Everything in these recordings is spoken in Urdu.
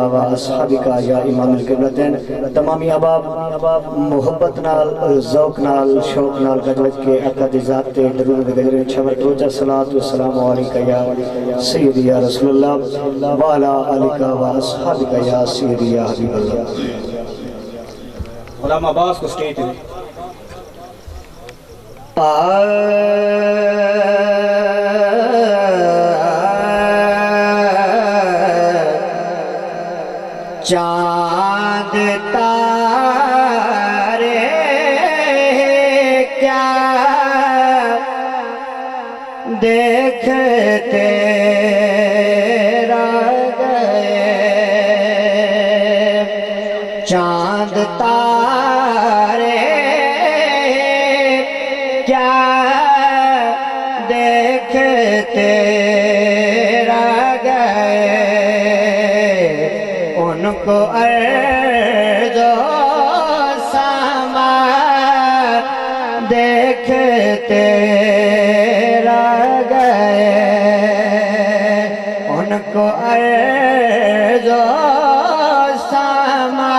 و اصحابکا یا امام القبلتین تمامی احباب محبت نال ذوق نال شوق نال گجوت کے اقد ذات تے درود گجرین چھوٹ روچا صلاة والسلام علیکہ یا سیدی یا رسول اللہ وعلا آلکہ و اصحابکہ یا سیدی یا حبیب اللہ. غلام عباس کو سٹیج میں چاند تارے کیا دیکھتے رہ گئے چاند تارے کیا دیکھتے رہ گئے ان کو ارض و سما دیکھتے رہ گئے ان کو ارض و سما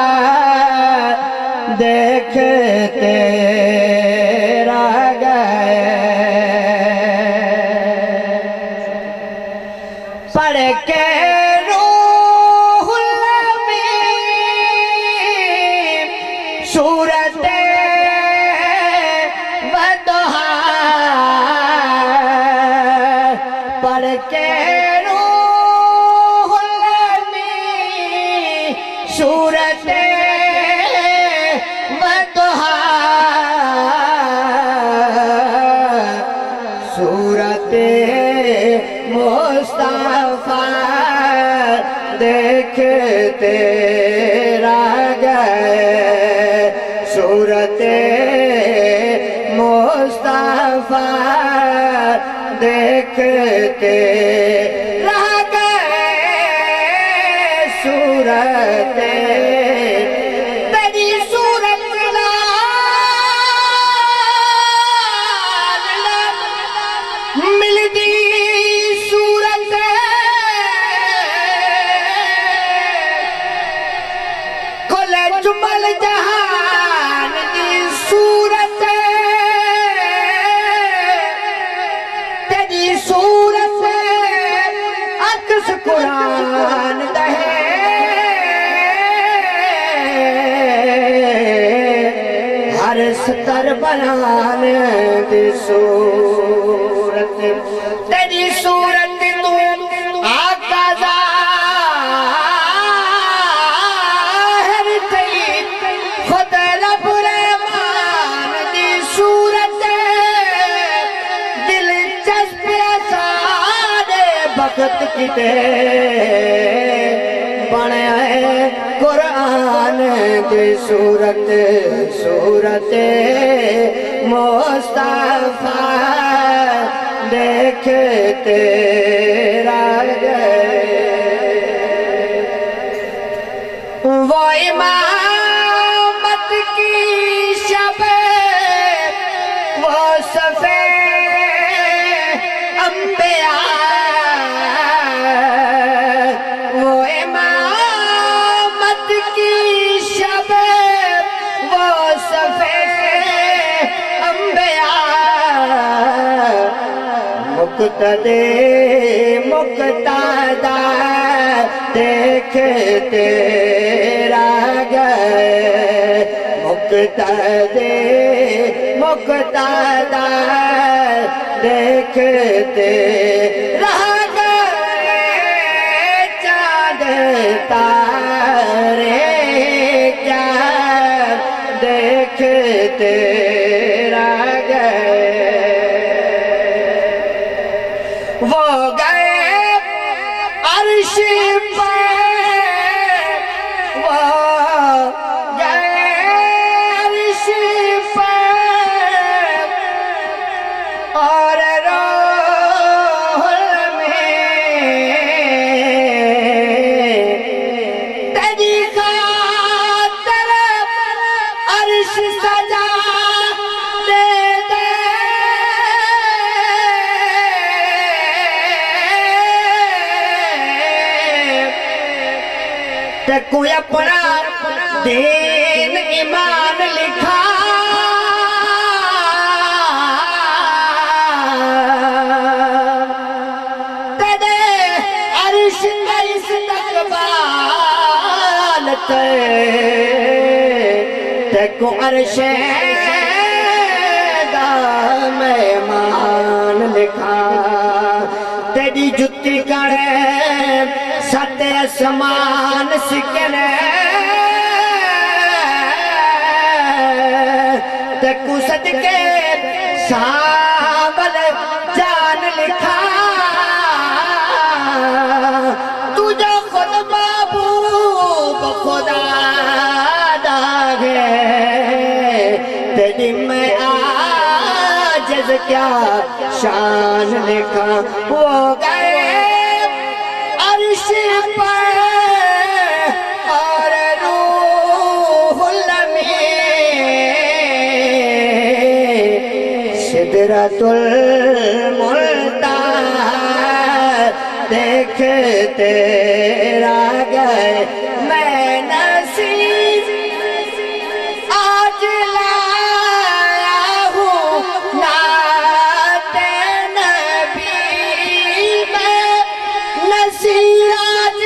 دیکھتے رہ گئے پڑھ کے صورت بدہا پڑھ کے روح الامین صورت بدہا صورت مصطفیٰ دیکھتے رہ گئے صورت مصطفیٰ دیکھتے رہ گئے صورت تیری صورت ملتی صورت کل جمل جہان دی صورت تیری صورت عکس قرآن دہے ہر ستر بیان دی صورت تیری صورت تو آقا ظاہر تھی خود رب رحمان دی صورت دلچسپ سارے وقت کتے بنے قرآن دی صورت صورت مصطفیٰ دیکھتے رہ گئے وہ امامت کی شب وہ صفِ انبیاء وہ امامت کی شب وہ صفِ انبیاء مقتدی مقتدی دیکھتے رہ گئے مقتدی مقتدی دیکھتے رہ گئے چاند تارے کیا دیکھتے رہ گئے وہ گئے عرش پر وہ گئے عرش پر اور روح میں تے کوئی اپنا دین ایمان لکھا تیرے عرش کا استقبال تے کو عرش دا مہمان لکھا تیری جتی کڑے سات اسمان سکنے تے کو صدقے سامل جان لکھا تجھے خود محبوب خدا داغے تیری میں عاجز کیا شان لکھا وہ گئے عرش پر اور روح الامین سدرۃ المنتہا دیکھتے رہ گئے میں نصیب آج لایا ہوں نعت نبی میں نصیب آج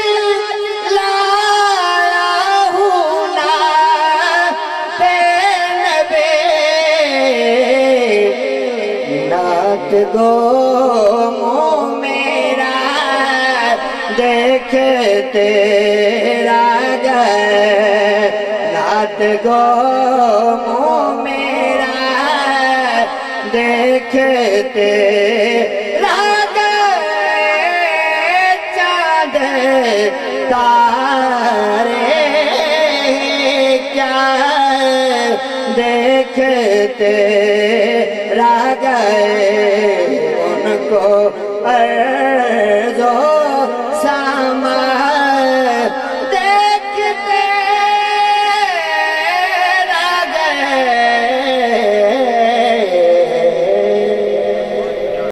لایا ہوں نعت نبی نعت گو دیکھتے رہ گئے نعت گو میرا دیکھتے رہ گئے چاند تارے کیا دیکھتے رہ گئے ان کو عرض و